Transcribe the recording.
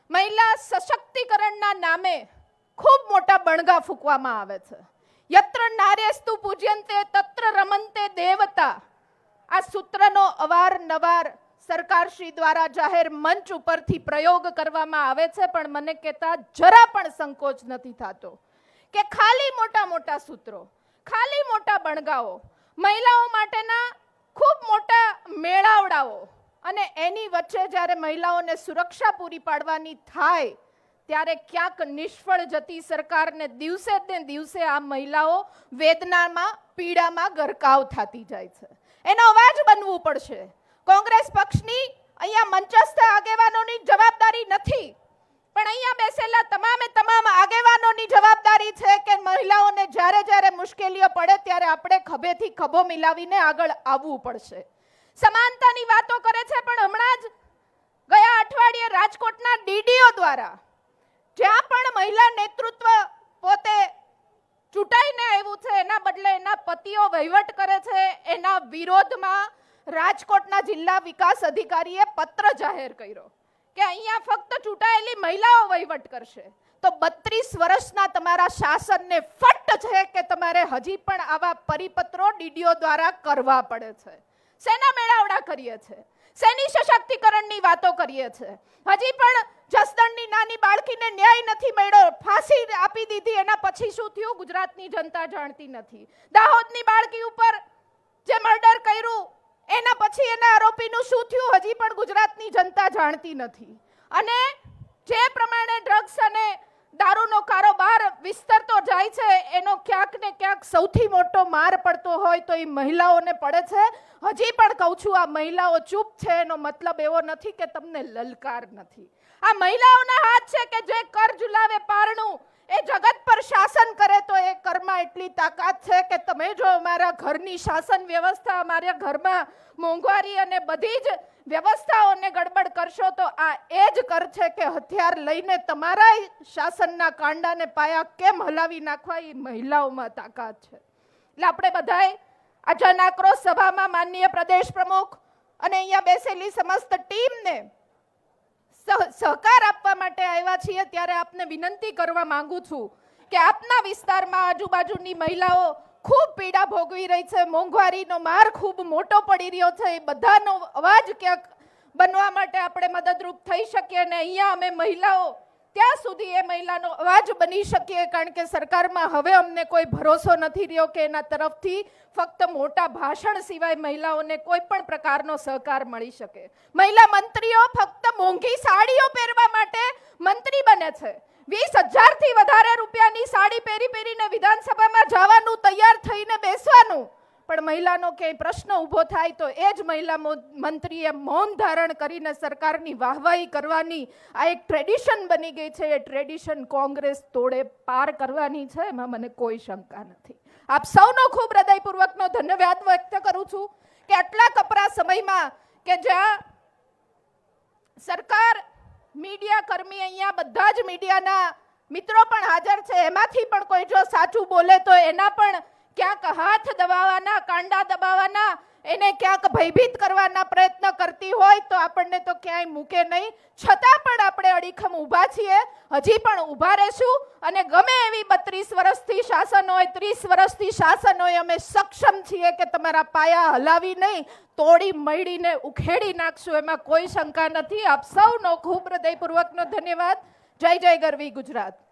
મહિલા સશક્તિકરણના નામે ખૂબ મોટા બણગા ફૂંકવામાં આવે છે. યત્ર નાર્યસ્તુ પૂજ્યંતે તત્ર રમંતે દેવતા. આ સૂત્રનો અવારનવાર સરકારશ્રી દ્વારા જાહેર મંચ ઉપરથી પ્રયોગ કરવામાં આવે છે, પણ મને કહેતા જરા પણ સંકોચ નથી થતો કે ખાલી મોટા મોટા સૂત્રો, ખાલી મોટા બણગાઓ, મહિલાઓ માટેના ખૂબ મોટા મેળાવડાઓ, અને એની વચ્ચે જ્યારે મહિલાઓને સુરક્ષા પૂરી પાડવાની થાય ત્યારે ક્યાંક નિષ્ફળ જતી સરકારને દિવસે ને દિવસે આ મહિલાઓ વેદનામાં, પીડામાં ગરકાવ થતી જાય છે. એનો અવાજ બનવું પડશે. કોંગ્રેસ પક્ષની અહીંયા મંચસ્થ આગેવાનોની જવાબદારી નથી, પણ અહીંયા બેસેલા તમામ આગેવાનોની જવાબદારી છે કે મહિલાઓને જ્યારે જ્યારે મુશ્કેલીઓ પડે ત્યારે આપણે ખભેથી ખભો મિલાવીને આગળ આવવું પડશે. સમાનતાની વાતો કરે છે, પણ હમણાં જ ગયા અઠવાડિયે રાજકોટના ડીડીઓ દ્વારા જ્યાં પણ મહિલા નેતૃત્વ પોતે ચૂંટાઈને આવ્યું છે, એના બદલે એના પતિઓ વહીવટ કરે છે, એના વિરોધમાં રાજકોટના જિલ્લા વિકાસ અધિકારીએ પત્ર જાહેર કર્યો કે અહીંયા ફક્ત ચૂંટાયેલી મહિલાઓ વહીવટ કરશે. તો 32 વર્ષના તમારા શાસનને ફટ છે કે તમારે હજી પણ આવા પરિપત્રો ડીડીઓ દ્વારા કરવા પડે છે. શેના મેળાવડા કરીએ છે? શેની સશક્તિકરણની વાતો કરીએ છે? હજી પણ જસદણની નાની બાળકીને ન્યાય નથી મળ્યો, ફાંસી આપી દીધી, એના પછી શું થયું ગુજરાતની જનતા જાણતી નથી. દાહોદની બાળકી ઉપર જે મર્ડર કર્યું એના પછી એના આરોપીનું શું થયું હજી પણ ગુજરાતની જનતા જાણતી નથી. અને જે પ્રમાણે ડ્રગ્સ અને દારૂનો કારોબાર વિસ્તરતો જાય છે, એનો ક્યાંક ને ક્યાંક સૌથી મોટો માર પડતો હોય તો એ મહિલાઓને પડે છે. હજી પણ કહું છું, આ મહિલાઓ ચૂપ છે એનો મતલબ એવો નથી કે તમને લલકાર નથી. આ મહિલાઓના હાથ છે કે જે કર ઝુલાવે પારણું એ જગત પર શાસન કરે, તો એ કરમાં એટલી તાકાત છે કે તમે જો અમારા ઘરની શાસન વ્યવસ્થા, અમારા ઘરમાં મોંઘવારી અને બધી જ વ્યવસ્થાઓને ગડબડ કરશો તો આ એ જ કર છે કે હથિયાર લઈને તમારા શાસનના કાંડાને પાયા કેમ હલાવી નાખવા, એ મહિલાઓમાં તાકાત છે. એટલે આપણે બધાએ આ જન આક્રોશ સભામાં માનનીય પ્રદેશ પ્રમુખ અને અહીંયા બેસેલી સમસ્ત ટીમને સહકાર આપવા માટે આવ્યા છીએ, ત્યારે આપને વિનંતી કરવા માંગુ છું કે આપના વિસ્તારમાં આજુબાજુની મહિલાઓ ખૂબ પીડા ભોગવી રહી છે, મોંઘવારીનો માર ખૂબ મોટો પડી રહ્યો છે, એ બધાનો અવાજ ક્યાંક બનવા માટે આપણે મદદરૂપ થઈ શકીએ. અને અહીંયા અમે મહિલાઓ ત્યાં સુધી એ મહિલાનો અવાજ બની શકીએ, કારણ કે સરકારમાં હવે અમને કોઈ ભરોસો નથી રહ્યો કે એના તરફથી ફક્ત મોટા ભાષણ સિવાય મહિલાઓને કોઈ પણ પ્રકારનો સહકાર મળી શકે. મહિલા મંત્રીઓ ફક્ત મોંઘી સાડીઓ પહેરવા માટે મંત્રી બને છે. 20,000 થી વધારે રૂપિયાની સાડી પહેરીને વિધાનસભામાં જવાનું, તૈયાર થઈને બેસવાનું, પણ મહિલાનો ક્યાંય પ્રશ્ન ઊભો થાય તો એ જ મહિલા મંત્રીએ મૌન ધારણ કરીને સરકારની વાહવાહી કરવાની આ એક ટ્રેડિશન બની ગઈ છે. એ ટ્રેડિશન કોંગ્રેસ તોડે પાર કરવાની છે, એમાં મને કોઈ શંકા નથી. આપ સૌનો ખૂબ હૃદયપૂર્વકનો ધન્યવાદ વ્યક્ત કરું છું કે આટલા કપરા સમયમાં કે જ્યાં સરકાર, મીડિયા કર્મી, અહીંયા બધા જ મીડિયાના મિત્રો પણ હાજર છે, એમાંથી પણ કોઈ જો સાચું બોલે તો એના પણ ક્યાંક હાથ દબાવવાના, કાંડા દબાવવાના, એને ક્યાંક ભયભીત કરવાના પ્રયત્ન કરતી હોય તો આપણને તો ક્યાંય મૂકે નહીં. છતાં પણ આપણે અડીખમ ઊભા છીએ, હજી પણ ઊભા રહેશું. અને ગમે એવી 32 વર્ષથી શાસન હોય, 30 વર્ષથી શાસન હોય, અમે સક્ષમ છીએ કે તમારા પાયા હલાવી નહીં, તોડી મળી ઉખેડી નાખશું, એમાં કોઈ શંકા નથી. આપ સૌનો ખૂબ હૃદયપૂર્વકનો ધન્યવાદ. જય જય ગરવી ગુજરાત.